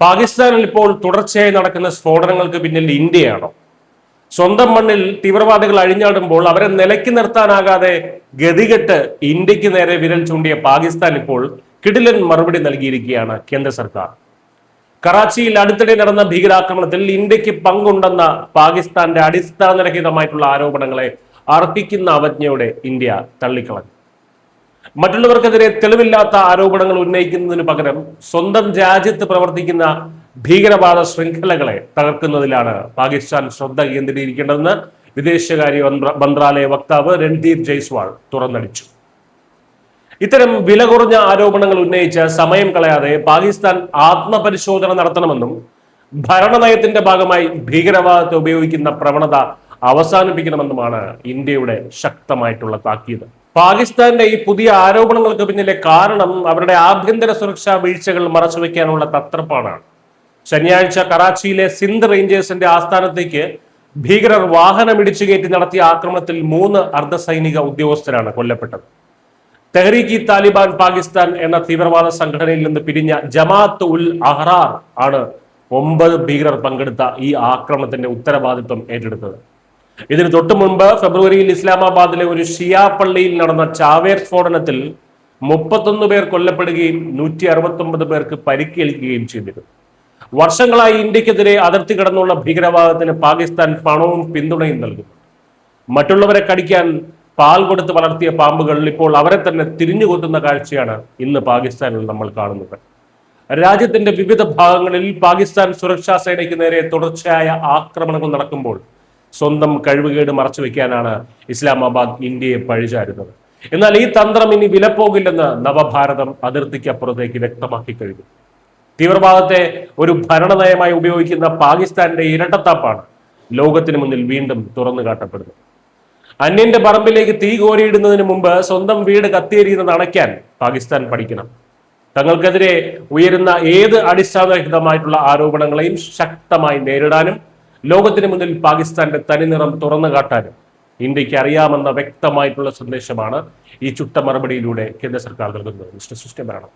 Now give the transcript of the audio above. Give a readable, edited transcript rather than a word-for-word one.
പാകിസ്ഥാനിൽ ഇപ്പോൾ തുടർച്ചയായി നടക്കുന്ന സ്ഫോടനങ്ങൾക്ക് പിന്നിൽ ഇന്ത്യയാണോ? സ്വന്തം മണ്ണിൽ തീവ്രവാദികൾ അഴിഞ്ഞാടുമ്പോൾ അവരെ നിലയ്ക്ക് നിർത്താനാകാതെ ഗതികെട്ട് ഇന്ത്യക്ക് നേരെ വിരൽ ചൂണ്ടിയ പാകിസ്ഥാൻ ഇപ്പോൾ കിടിലൻ മറുപടി നൽകിയിരിക്കുകയാണ് കേന്ദ്ര സർക്കാർ. കറാച്ചിയിൽ അടുത്തിടെ നടന്ന ഭീകരാക്രമണത്തിൽ ഇന്ത്യക്ക് പങ്കുണ്ടെന്ന പാകിസ്ഥാന്റെ അടിസ്ഥാനരഹിതമായിട്ടുള്ള ആരോപണങ്ങളെ അർഹിക്കുന്ന അവജ്ഞയോടെ ഇന്ത്യ തള്ളിക്കളഞ്ഞു. മറ്റുള്ളവർക്കെതിരെ തെളിവില്ലാത്ത ആരോപണങ്ങൾ ഉന്നയിക്കുന്നതിന് പകരം സ്വന്തം രാജ്യത്ത് പ്രവർത്തിക്കുന്ന ഭീകരവാദ ശൃംഖലകളെ തകർക്കുന്നതിലാണ് പാകിസ്ഥാൻ ശ്രദ്ധ കേന്ദ്രീകരിക്കേണ്ടതെന്ന് വിദേശകാര്യ മന്ത്രാലയ വക്താവ് രൺധീർ ജയ്സ്വാൾ തുറന്നടിച്ചു. ഇത്തരം വില കുറഞ്ഞ ആരോപണങ്ങൾ ഉന്നയിച്ച് സമയം കളയാതെ പാകിസ്ഥാൻ ആത്മപരിശോധന നടത്തണമെന്നും ഭരണനയത്തിന്റെ ഭാഗമായി ഭീകരവാദത്തെ ഉപയോഗിക്കുന്ന പ്രവണത അവസാനിപ്പിക്കണമെന്നുമാണ് ഇന്ത്യയുടെ ശക്തമായിട്ടുള്ള താക്കീത്. പാകിസ്ഥാന്റെ ഈ പുതിയ ആരോപണങ്ങൾക്ക് പിന്നിലെ കാരണം അവരുടെ ആഭ്യന്തര സുരക്ഷാ വീഴ്ചകൾ മറച്ചുവെക്കാനുള്ള തത്രപ്പാടാണ്. ശനിയാഴ്ച കറാച്ചിയിലെ സിന്ധ് റേഞ്ചേഴ്സിന്റെ ആസ്ഥാനത്തേക്ക് ഭീകരർ വാഹനമിടിച്ചു കയറ്റി നടത്തിയ ആക്രമണത്തിൽ 3 അർദ്ധസൈനിക ഉദ്യോഗസ്ഥരാണ് കൊല്ലപ്പെട്ടത്. തെഹ്രീക്ക് താലിബാൻ പാകിസ്ഥാൻ എന്ന തീവ്രവാദ സംഘടനയിൽ നിന്ന് പിരിഞ്ഞ ജമാഅത്ത് ഉൽ അഹ്റാർ ആണ് 9 ഭീകരർ പങ്കെടുത്ത ഈ ആക്രമണത്തിന്റെ ഉത്തരവാദിത്വം ഏറ്റെടുത്തത്. ഇതിന് തൊട്ടു മുൻപ് ഫെബ്രുവരിയിൽ ഇസ്ലാമാബാദിലെ ഒരു ഷിയ പള്ളിയിൽ നടന്ന ചാവേർ സ്ഫോടനത്തിൽ 31 പേർ കൊല്ലപ്പെടുകയും 169 പേർക്ക് പരിക്കേൽക്കുകയും ചെയ്തിരുന്നു. വർഷങ്ങളായി ഇന്ത്യക്കെതിരെ അതിർത്തി കടന്നുള്ള ഭീകരവാദത്തിന് പാകിസ്ഥാൻ പണവും പിന്തുണയും നൽകുന്നു. മറ്റുള്ളവരെ കടിക്കാൻ പാൽ കൊടുത്ത് വളർത്തിയ പാമ്പുകൾ ഇപ്പോൾ അവരെ തന്നെ തിരിഞ്ഞുകൊത്തുന്ന കാഴ്ചയാണ് ഇന്ന് പാകിസ്ഥാനിൽ നമ്മൾ കാണുന്നത്. രാജ്യത്തിന്റെ വിവിധ ഭാഗങ്ങളിൽ പാകിസ്ഥാൻ സുരക്ഷാ സേനയ്ക്ക് നേരെ തുടർച്ചയായ ആക്രമണങ്ങൾ നടക്കുമ്പോൾ സ്വന്തം കഴിവുകേട് മറച്ചുവെക്കാനാണ് ഇസ്ലാമാബാദ് ഇന്ത്യയെ പഴിചാരുന്നത്. എന്നാൽ ഈ തന്ത്രം ഇനി വിലപ്പോകില്ലെന്ന് നവഭാരതം അതിർത്തിക്കപ്പുറത്തേക്ക് വ്യക്തമാക്കി കഴിഞ്ഞു. തീവ്രവാദത്തെ ഒരു ഭരണനയമായി ഉപയോഗിക്കുന്ന പാകിസ്ഥാന്റെ ഇരട്ടത്താപ്പാണ് ലോകത്തിന് മുന്നിൽ വീണ്ടും തുറന്നു കാട്ടപ്പെടുന്നത്. അന്യന്റെ പറമ്പിലേക്ക് തീ കോരിയിടുന്നതിന് മുമ്പ് സ്വന്തം വീട് കത്തിയെരിയുന്നത് അണയ്ക്കാൻ പാകിസ്ഥാൻ പഠിക്കണം. തങ്ങൾക്കെതിരെ ഉയരുന്ന ഏത് അടിസ്ഥാനരഹിതമായിട്ടുള്ള ആരോപണങ്ങളെയും ശക്തമായി നേരിടാനും ലോകത്തിന് മുന്നിൽ പാകിസ്ഥാന്റെ തനിനിറം തുറന്നു കാട്ടാനും ഇന്ത്യക്ക് അറിയാമെന്ന വ്യക്തമായിട്ടുള്ള സന്ദേശമാണ് ഈ ചുട്ട മറുപടിയിലൂടെ കേന്ദ്ര സർക്കാർ നൽകുന്നത്. മിസ്റ്റർ സുസ്റ്റമറാണ്.